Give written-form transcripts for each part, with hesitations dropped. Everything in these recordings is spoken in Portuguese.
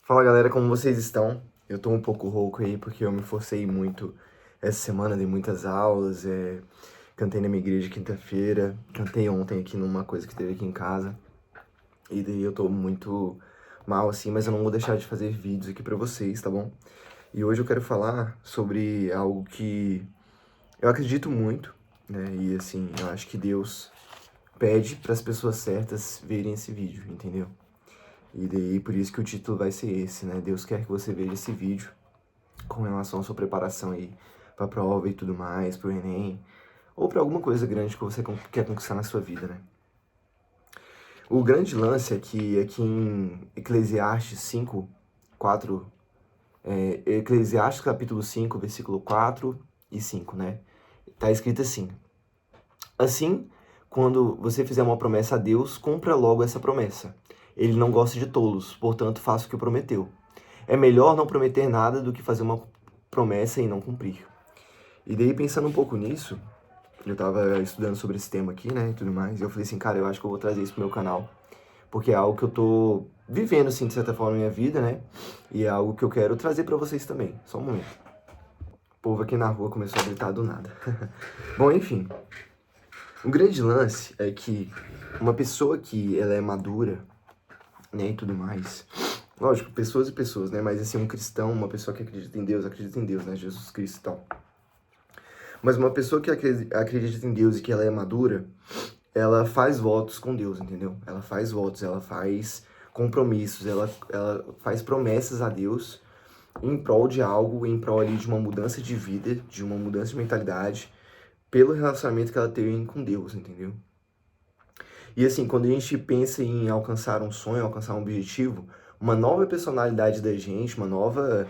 Fala galera, como vocês estão? Eu tô um pouco rouco aí porque eu me forcei muito essa semana, dei muitas aulas, cantei na minha igreja quinta-feira, cantei ontem aqui numa coisa que teve aqui em casa, e daí eu tô muito mal assim, mas eu não vou deixar de fazer vídeos aqui pra vocês, tá bom? E hoje eu quero falar sobre algo que eu acredito muito, né? E assim, eu acho que Deus pede para as pessoas certas verem esse vídeo, entendeu? E daí por isso que o título vai ser esse, né? Deus quer que você veja esse vídeo com relação à sua preparação aí pra prova e tudo mais, pro Enem, ou pra alguma coisa grande que você quer conquistar na sua vida, né? O grande lance é que aqui em Eclesiastes 5, 4, Eclesiastes capítulo 5, versículo 4 e 5, né? Tá escrito assim: Assim, quando você fizer uma promessa a Deus, cumpra logo essa promessa. Ele não gosta de tolos, portanto, faça o que prometeu. É melhor não prometer nada do que fazer uma promessa e não cumprir. E daí, pensando um pouco nisso, eu tava estudando sobre esse tema aqui, né, e tudo mais, e eu falei assim, cara, eu acho que eu vou trazer isso pro meu canal, porque é algo que eu tô vivendo, assim, de certa forma, na minha vida, né, e é algo que eu quero trazer pra vocês também. Só um momento. O povo aqui na rua começou a gritar do nada. Bom, enfim, o grande lance é que uma pessoa que ela é madura, né, e tudo mais, lógico, pessoas e pessoas, né, mas assim, um cristão, uma pessoa que acredita em Deus, né, Jesus Cristo e tal. Mas uma pessoa que acredita em Deus e que ela é madura, ela faz votos com Deus, entendeu? Ela faz votos, ela faz compromissos, ela faz promessas a Deus em prol de algo, em prol ali de uma mudança de vida, de uma mudança de mentalidade, pelo relacionamento que ela tem com Deus, entendeu? E assim, quando a gente pensa em alcançar um sonho, alcançar um objetivo, uma nova personalidade da gente, uma nova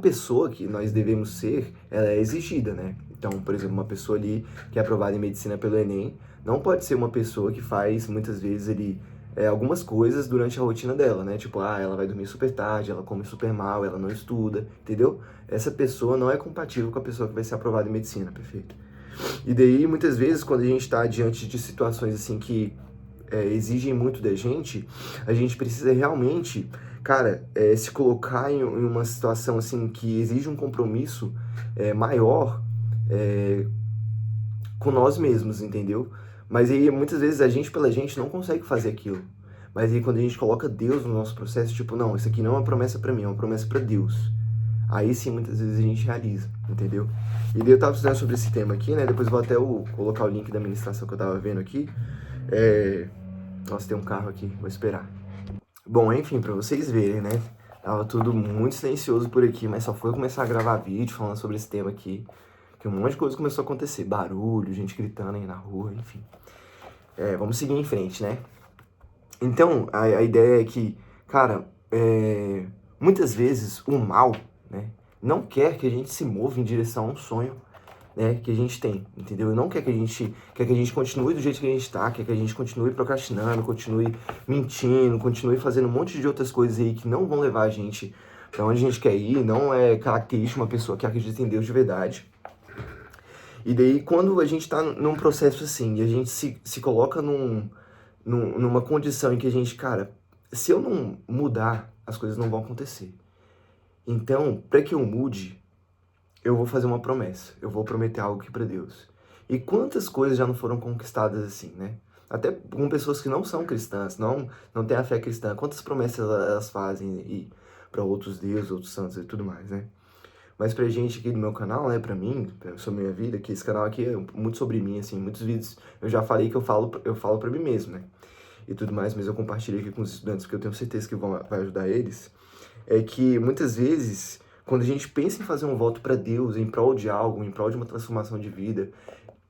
pessoa que nós devemos ser, ela é exigida, né? Então, por exemplo, uma pessoa ali que é aprovada em medicina pelo Enem, não pode ser uma pessoa que faz, muitas vezes, ali, algumas coisas durante a rotina dela, né? Tipo, ela vai dormir super tarde, ela come super mal, ela não estuda, entendeu? Essa pessoa não é compatível com a pessoa que vai ser aprovada em medicina, perfeito? E daí, muitas vezes, quando a gente está diante de situações assim que exigem muito da gente, a gente precisa realmente, cara, se colocar em uma situação assim que exige um compromisso maior é, com nós mesmos, entendeu? Mas aí, muitas vezes, a gente, pela gente, não consegue fazer aquilo. Mas aí, quando a gente coloca Deus no nosso processo, tipo, não, isso aqui não é uma promessa para mim, é uma promessa para Deus. Aí sim, muitas vezes a gente realiza, entendeu? E daí eu tava estudando sobre esse tema aqui, né? Depois eu vou até colocar o link da ministração que eu tava vendo aqui. É... Nossa, tem um carro aqui, vou esperar. Bom, enfim, pra vocês verem, né? Tava tudo muito silencioso por aqui, mas só foi começar a gravar vídeo falando sobre esse tema aqui, que um monte de coisa começou a acontecer. Barulho, gente gritando aí na rua, enfim. Vamos seguir em frente, né? Então, a ideia é que, cara, muitas vezes o mal, né, não quer que a gente se mova em direção a um sonho, né, que a gente tem, entendeu? Não quer que a gente continue do jeito que a gente tá, quer que a gente continue procrastinando, continue mentindo, continue fazendo um monte de outras coisas aí que não vão levar a gente pra onde a gente quer ir, não é característica de uma pessoa que acredita em Deus de verdade. E daí, quando a gente tá num processo assim, e a gente se coloca numa condição em que a gente, cara, se eu não mudar, as coisas não vão acontecer. Então, para que eu mude, eu vou fazer uma promessa. Eu vou prometer algo aqui para Deus. E quantas coisas já não foram conquistadas assim, né? Até com pessoas que não são cristãs, não têm a fé cristã. Quantas promessas elas fazem e para outros deuses, outros santos e tudo mais, né? Mas pra gente aqui do meu canal, né, pra mim, sobre minha vida, que esse canal aqui é muito sobre mim, assim, muitos vídeos eu já falei que eu falo pra mim mesmo, né? E tudo mais, mas eu compartilhei aqui com os estudantes, porque eu tenho certeza que vai ajudar eles, é que muitas vezes, quando a gente pensa em fazer um voto para Deus, em prol de algo, em prol de uma transformação de vida,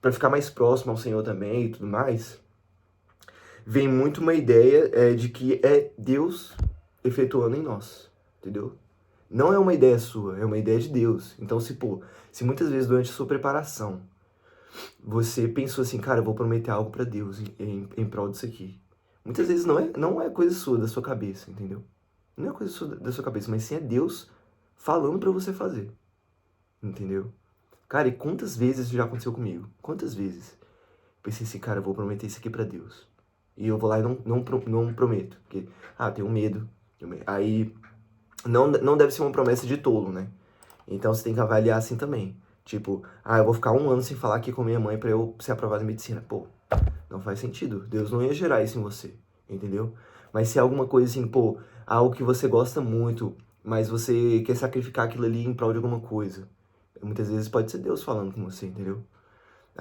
para ficar mais próximo ao Senhor também e tudo mais, vem muito uma ideia de que é Deus efetuando em nós, entendeu? Não é uma ideia sua, é uma ideia de Deus. Então, se muitas vezes durante a sua preparação, você pensou assim, cara, eu vou prometer algo para Deus em prol disso aqui. Muitas vezes não é coisa sua, da sua cabeça, entendeu? Não é coisa sua, da sua cabeça, mas sim é Deus falando para você fazer, entendeu? Cara, e quantas vezes isso já aconteceu comigo? Quantas vezes? Pensei assim, cara, eu vou prometer isso aqui para Deus. E eu vou lá e não prometo. Porque, tenho medo. Aí não deve ser uma promessa de tolo, né? Então você tem que avaliar assim também. Tipo, eu vou ficar 1 ano sem falar aqui com minha mãe pra eu ser aprovado em medicina. Pô, não faz sentido. Deus não ia gerar isso em você, entendeu? Mas se é alguma coisa assim, pô, algo que você gosta muito, mas você quer sacrificar aquilo ali em prol de alguma coisa. Muitas vezes pode ser Deus falando com você, entendeu?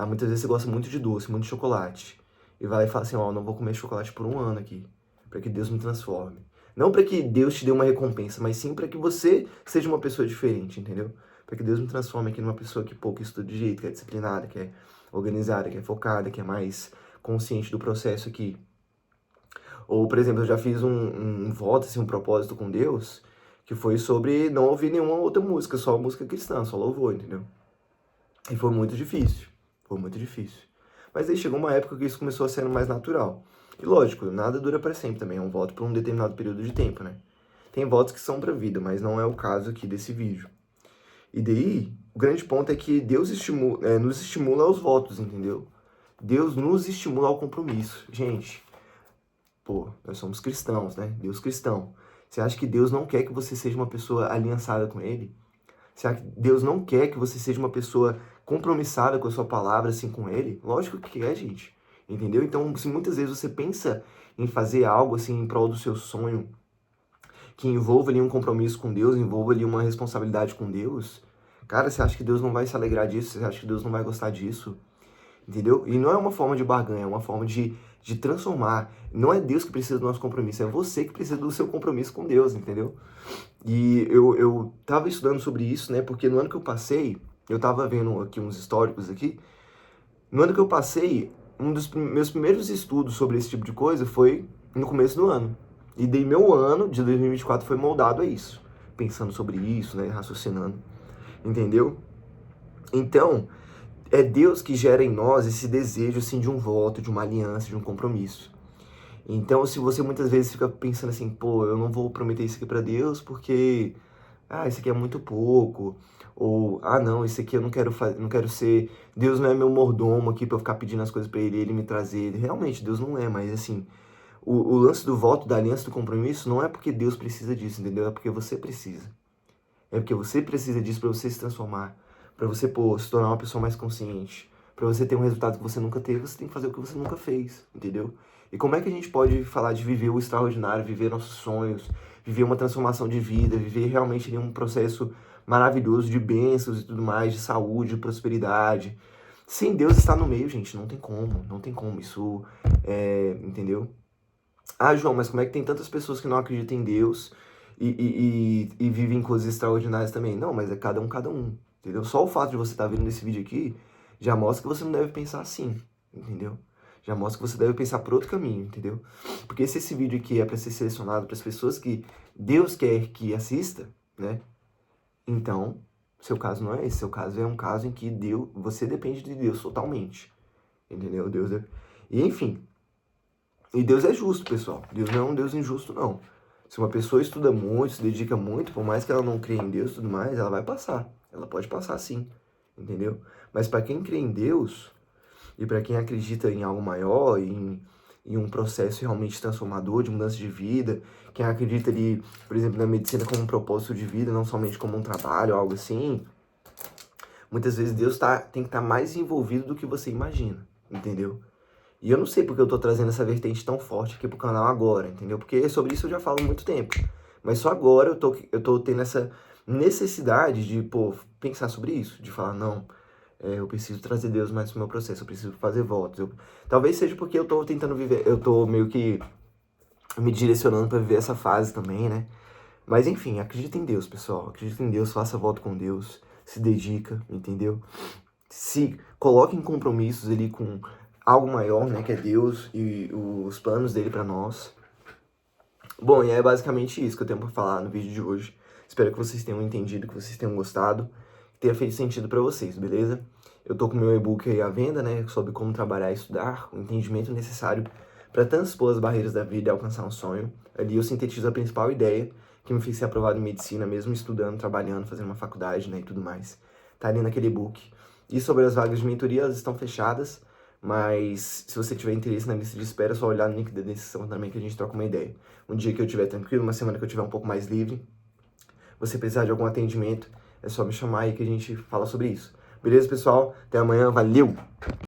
Muitas vezes você gosta muito de doce, muito de chocolate. E vai e fala assim, ó, não vou comer chocolate por 1 ano aqui. Pra que Deus me transforme. Não pra que Deus te dê uma recompensa, mas sim pra que você seja uma pessoa diferente, entendeu? Pra que Deus me transforme aqui numa pessoa que, pô, que estuda de jeito, que é disciplinada, que é organizada, que é focada, que é mais consciente do processo aqui. Ou, por exemplo, eu já fiz um voto, assim, um propósito com Deus, que foi sobre não ouvir nenhuma outra música, só música cristã, só louvor, entendeu? E foi muito difícil. Foi muito difícil. Mas aí chegou uma época que isso começou a ser mais natural. E lógico, nada dura para sempre também. É um voto por um determinado período de tempo, né? Tem votos que são pra vida, mas não é o caso aqui desse vídeo. E daí, o grande ponto é que Deus nos estimula aos votos, entendeu? Deus nos estimula ao compromisso. Gente, pô, nós somos cristãos, né? Deus cristão. Você acha que Deus não quer que você seja uma pessoa aliançada com Ele? Será que Deus não quer que você seja uma pessoa compromissada com a sua palavra, assim, com Ele? Lógico que é, gente. Entendeu? Então, se muitas vezes você pensa em fazer algo, assim, em prol do seu sonho, que envolva ali um compromisso com Deus, envolva ali uma responsabilidade com Deus, cara, você acha que Deus não vai se alegrar disso? Você acha que Deus não vai gostar disso? Entendeu? E não é uma forma de barganha, é uma forma de transformar. Não é Deus que precisa do nosso compromisso, é você que precisa do seu compromisso com Deus, entendeu? E eu tava estudando sobre isso, né? Porque no ano que eu passei, eu tava vendo aqui uns históricos aqui. No ano que eu passei, um dos meus primeiros estudos sobre esse tipo de coisa foi no começo do ano. E daí meu ano de 2024 foi moldado a isso. Pensando sobre isso, né? Raciocinando. Entendeu? Então, é Deus que gera em nós esse desejo, assim, de um voto, de uma aliança, de um compromisso. Então, se você muitas vezes fica pensando assim, pô, eu não vou prometer isso aqui pra Deus porque isso aqui é muito pouco. Ou, não, isso aqui eu não quero fazer, não quero ser. Deus não é meu mordomo aqui pra eu ficar pedindo as coisas pra ele me trazer. Realmente, Deus não é, mas assim, o lance do voto, da aliança, do compromisso, não é porque Deus precisa disso, entendeu? É porque você precisa. É porque você precisa disso pra você se transformar, pra você, pô, se tornar uma pessoa mais consciente. Pra você ter um resultado que você nunca teve, você tem que fazer o que você nunca fez, entendeu? E como é que a gente pode falar de viver o extraordinário, viver nossos sonhos, viver uma transformação de vida, viver realmente um processo maravilhoso de bênçãos e tudo mais, de saúde, de prosperidade? Sem Deus estar no meio, gente, não tem como, não tem como. Isso entendeu? João, mas como é que tem tantas pessoas que não acreditam em Deus e vivem coisas extraordinárias também? Não, mas é cada um, entendeu? Só o fato de você estar vendo esse vídeo aqui já mostra que você não deve pensar assim, entendeu? Já mostra que você deve pensar por outro caminho, entendeu? Porque se esse vídeo aqui é para ser selecionado para as pessoas que Deus quer que assista, né? Então, seu caso não é esse. Seu caso é um caso em que você depende de Deus totalmente, entendeu? E enfim, e Deus é justo, pessoal. Deus não é um Deus injusto, não. Se uma pessoa estuda muito, se dedica muito, por mais que ela não creia em Deus e tudo mais, ela vai passar. Ela pode passar sim, entendeu? Mas para quem crê em Deus e para quem acredita em algo maior, em um processo realmente transformador, de mudança de vida, quem acredita ali, por exemplo, na medicina como um propósito de vida, não somente como um trabalho, algo assim, muitas vezes Deus tem que estar mais envolvido do que você imagina, entendeu? E eu não sei porque eu tô trazendo essa vertente tão forte aqui pro canal agora, entendeu? Porque sobre isso eu já falo há muito tempo. Mas só agora eu tô tendo essa necessidade de, pô, pensar sobre isso. De falar, não, eu preciso trazer Deus mais pro meu processo, eu preciso fazer votos. Talvez seja porque eu tô tentando viver, eu tô meio que me direcionando pra viver essa fase também, né? Mas enfim, acredita em Deus, pessoal. Acredita em Deus, faça voto com Deus, se dedica, entendeu? Se coloque em compromissos ali com algo maior, né, que é Deus e os planos dele pra nós. Bom, e é basicamente isso que eu tenho pra falar no vídeo de hoje. Espero que vocês tenham entendido, que vocês tenham gostado, que tenha feito sentido pra vocês, beleza? Eu tô com meu e-book aí à venda, né, sobre como trabalhar e estudar, o entendimento necessário para transpor as barreiras da vida e alcançar um sonho. Ali eu sintetizo a principal ideia que me fez ser aprovado em medicina, mesmo estudando, trabalhando, fazendo uma faculdade, né, e tudo mais. Tá ali naquele e-book. E sobre as vagas de mentoria, elas estão fechadas, mas se você tiver interesse na lista de espera, é só olhar no link da descrição também que a gente troca uma ideia. Um dia que eu estiver tranquilo, uma semana que eu estiver um pouco mais livre, você precisar de algum atendimento, é só me chamar aí que a gente fala sobre isso. Beleza, pessoal? Até amanhã, valeu!